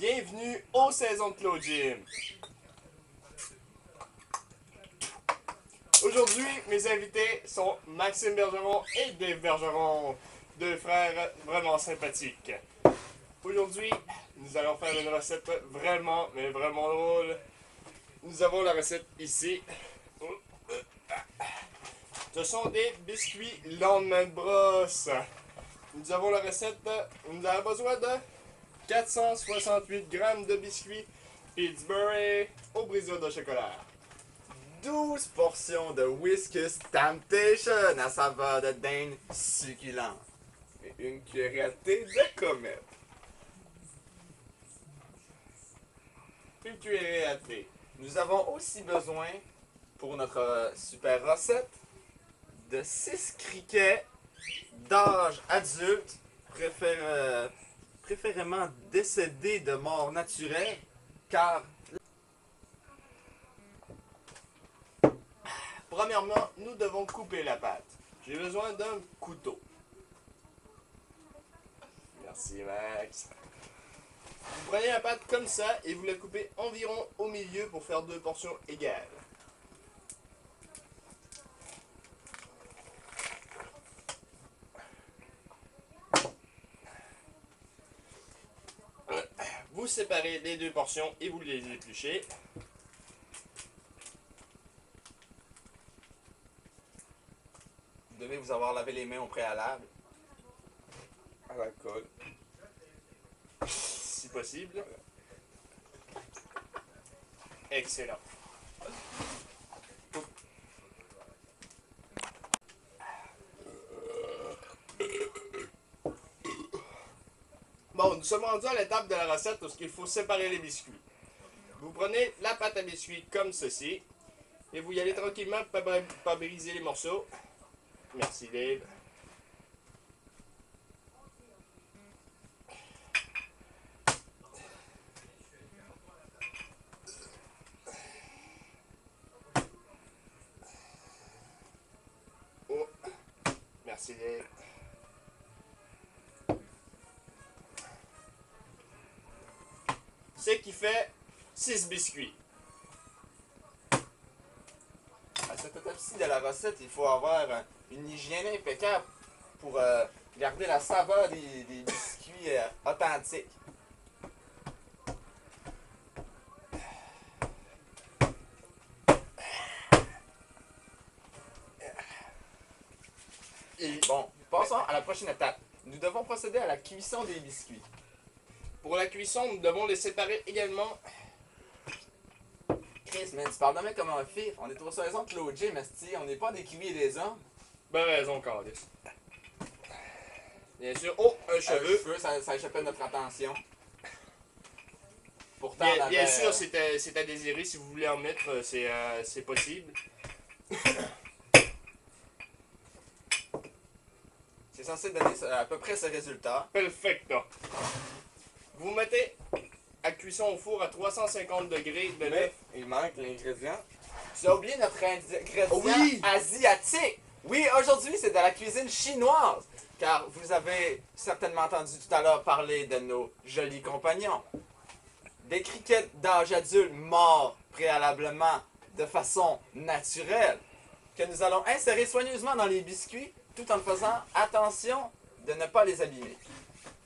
Bienvenue aux saisons de Claude Jim. Aujourd'hui, mes invités sont Maxime Bergeron et Dave Bergeron, deux frères vraiment sympathiques. Aujourd'hui, nous allons faire une recette vraiment, mais vraiment drôle. Nous avons la recette ici. Ce sont des biscuits lendemain de brosse. Nous avons la recette, nous avons besoin de 468 grammes de biscuits Pillsbury au brisure de chocolat. 12 portions de Whiskas Temptation à saveur de dinde succulente. Et une cuillerée à thé de comète. Une cuillerée à thé. Nous avons aussi besoin, pour notre super recette, de 6 criquets d'âge adulte, préférément décédés de mort naturelle, car Premièrement, nous devons couper la pâte. J'ai besoin d'un couteau. Merci Max. Vous prenez la pâte comme ça et vous la coupez environ au milieu pour faire deux portions égales. Vous séparez les deux portions et vous les épluchez. vous devez vous avoir lavé les mains au préalable. À l'alcool. Si possible. Excellent. Bon, nous sommes rendus à l'étape de la recette où il faut séparer les biscuits. Vous prenez la pâte à biscuits comme ceci et vous y allez tranquillement, pas briser les morceaux. Merci Dave. Oh. Merci Dave. Ce qui fait 6 biscuits. À cette étape-ci de la recette, il faut avoir une hygiène impeccable pour garder la saveur des biscuits authentiques. Et Bon, passons à la prochaine étape. Nous devons procéder à la cuisson des biscuits. pour la cuisson, nous devons les séparer également. Chris, man, tu parles de même comme un fif. On est aux saisons de Claude Jim, esti. On n'est pas des cuits et des hommes. Ben raison, Carlis. Bien sûr. Oh, un cheveu. Cheveux, ça échappait notre attention. Pourtant, Bien, on bien avait, sûr, c'est à désirer. Si vous voulez en mettre, c'est possible. c'est censé donner à peu près ce résultat. Perfecto. Vous mettez à cuisson au four à 350 degrés de l'œuf. Il manque l'ingrédient. Tu as oublié notre ingrédient Oui! asiatique. Oui, aujourd'hui, c'est de la cuisine chinoise. Car vous avez certainement entendu tout à l'heure parler de nos jolis compagnons. Des criquets d'âge adulte morts préalablement de façon naturelle que nous allons insérer soigneusement dans les biscuits tout en faisant attention de ne pas les abîmer.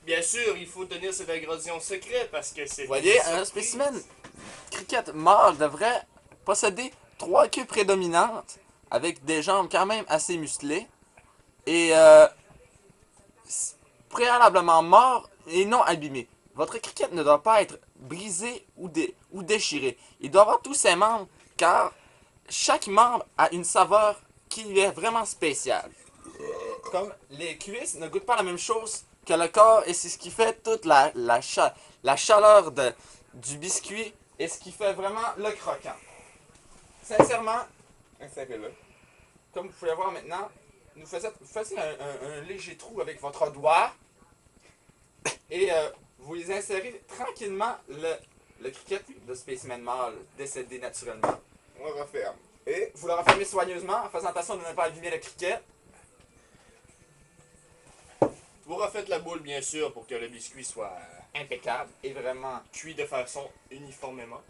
Bien sûr, il faut tenir cet ingrédient secret parce que c'est. Vous voyez, un spécimen cricket mâle devrait posséder 3 queues prédominantes avec des jambes quand même assez musclées et préalablement mort et non abîmé. Votre cricket ne doit pas être brisé ou déchiré. Il doit avoir tous ses membres car chaque membre a une saveur qui est vraiment spéciale. Comme les cuisses ne goûtent pas la même chose que le corps et c'est ce qui fait toute la chaleur du biscuit et ce qui fait vraiment le croquant. Sincèrement, insérez-le. Comme vous pouvez voir maintenant, vous faites un léger trou avec votre doigt et vous y insérez tranquillement le cricket de Spaceman mâle décédé naturellement. On referme. Et vous le refermez soigneusement en faisant attention de ne pas abîmer le cricket. Vous refaites la boule, bien sûr, pour que le biscuit soit impeccable et vraiment... cuit de façon uniformément.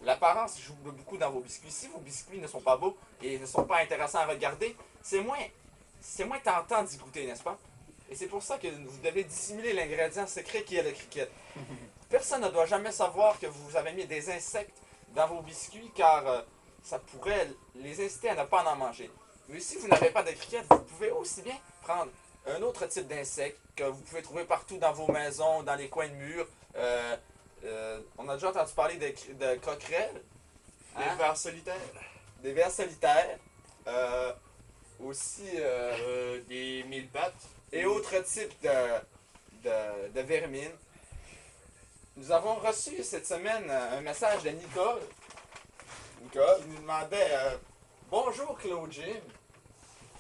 L'apparence joue beaucoup dans vos biscuits. Si vos biscuits ne sont pas beaux et ne sont pas intéressants à regarder, c'est moins tentant d'y goûter, n'est-ce pas? Et c'est pour ça que vous devez dissimuler l'ingrédient secret qui est le cricket. Personne ne doit jamais savoir que vous avez mis des insectes dans vos biscuits car ça pourrait les inciter à ne pas en manger. Mais si vous n'avez pas de cricket, vous pouvez aussi bien prendre un autre type d'insecte que vous pouvez trouver partout dans vos maisons, dans les coins de murs. On a déjà entendu parler de coquerelles, Les vers solitaires. des vers solitaires, aussi Des mille-pattes. et autres types de vermines. Nous avons reçu cette semaine un message de Nicole qui nous demandait Bonjour Claude Jim,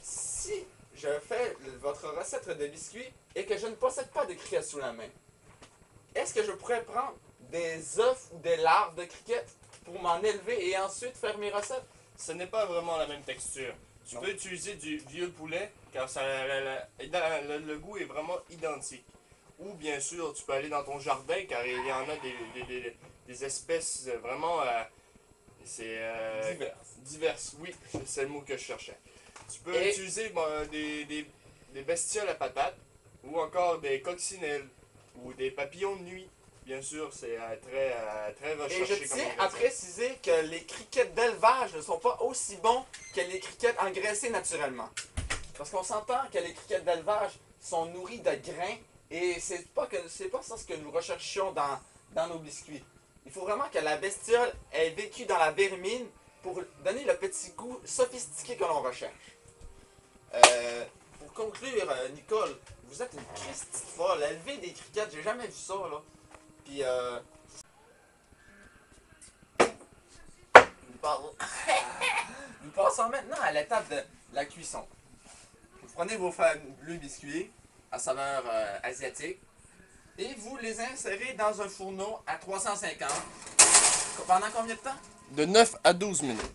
si je fais votre recette de biscuits et que je ne possède pas de cricket sous la main, est-ce que je pourrais prendre des œufs ou des larves de cricket pour m'en élever et ensuite faire mes recettes? Ce n'est pas vraiment la même texture. Tu Non. peux utiliser du vieux poulet car le goût est vraiment identique. Ou bien sûr, tu peux aller dans ton jardin car il y en a des espèces vraiment diverses. Oui, c'est le mot que je cherchais. Tu peux Et- utiliser des bestioles à patates ou encore des coccinelles ou des papillons de nuit. Bien sûr, c'est très Et je recherché comme tiens à ingrédient. préciser que les crickets d'élevage ne sont pas aussi bons que les crickets engraissés naturellement. Parce qu'on s'entend que les crickets d'élevage sont nourris de grains et c'est pas ça ce que nous recherchions dans nos biscuits. Il faut vraiment que la bestiole ait vécu dans la vermine pour donner le petit goût sophistiqué que l'on recherche. Pour conclure, Nicole, vous êtes une Christie folle. Élever des crickets, j'ai jamais vu ça, là. Puis, nous passons maintenant à l'étape de la cuisson. Vous prenez vos fabuleux biscuits à saveur asiatique et vous les insérez dans un fourneau à 350. Pendant combien de temps? De 9 à 12 minutes.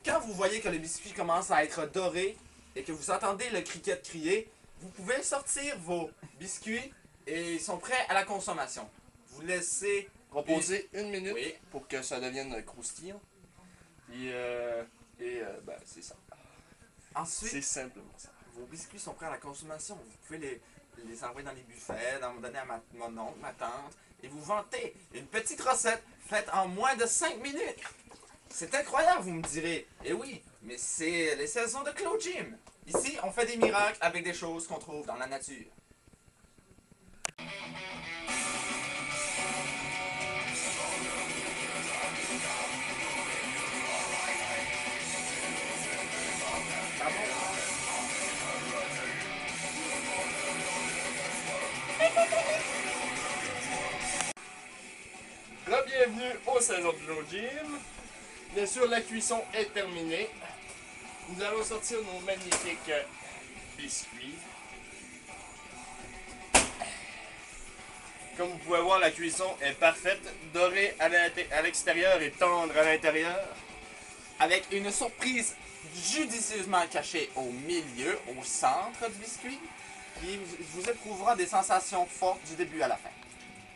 Quand vous voyez que le biscuit commence à être doré et que vous entendez le cricket crier, vous pouvez sortir vos biscuits et ils sont prêts à la consommation. Vous laissez Reposer une minute Oui. pour que ça devienne croustillant. Puis, ben, c'est ça. ensuite. C'est simplement ça. Vos biscuits sont prêts à la consommation. Vous pouvez les envoyer dans les buffets, donner à mon oncle, ma tante, et vous vantez une petite recette faite en moins de 5 minutes. C'est incroyable, vous me direz. Et oui, mais c'est les saisons de Claude Jim. Ici, on fait des miracles avec des choses qu'on trouve dans la nature. Bienvenue aux saisons de Claude Jim. Bien sûr, la cuisson est terminée. Nous allons sortir nos magnifiques biscuits. Comme vous pouvez voir, la cuisson est parfaite, dorée à l'extérieur et tendre à l'intérieur. Avec une surprise judicieusement cachée au milieu, au centre du biscuit, qui vous éprouvera des sensations fortes du début à la fin.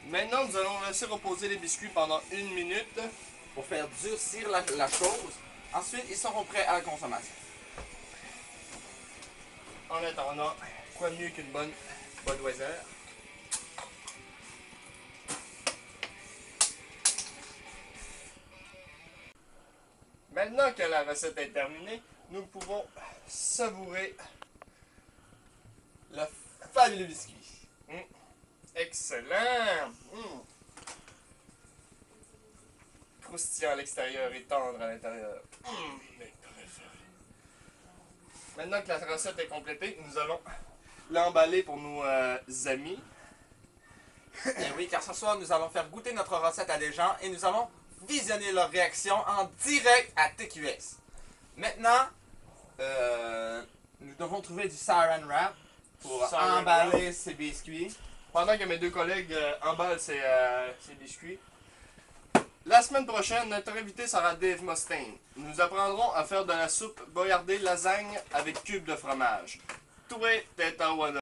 Maintenant, nous allons laisser reposer les biscuits pendant une minute. Pour faire durcir la chose. Ensuite, ils seront prêts à la consommation. En attendant, quoi de mieux qu'une bonne Budweiser? Maintenant que la recette est terminée, nous pouvons savourer Le fabuleux biscuit. excellent. Croustillant à l'extérieur et tendre à l'intérieur. Maintenant que la recette est complétée, nous allons l'emballer pour nos amis. Et oui, car ce soir, nous allons faire goûter notre recette à des gens et nous allons visionner leurs réactions en direct à TQS. Maintenant, nous devons trouver du saran wrap pour Saran emballer ces biscuits. Pendant que mes deux collègues emballent ces biscuits. La semaine prochaine, notre invité sera Dave Mustaine. Nous apprendrons à faire de la soupe boyardée lasagne avec cubes de fromage. Tout est à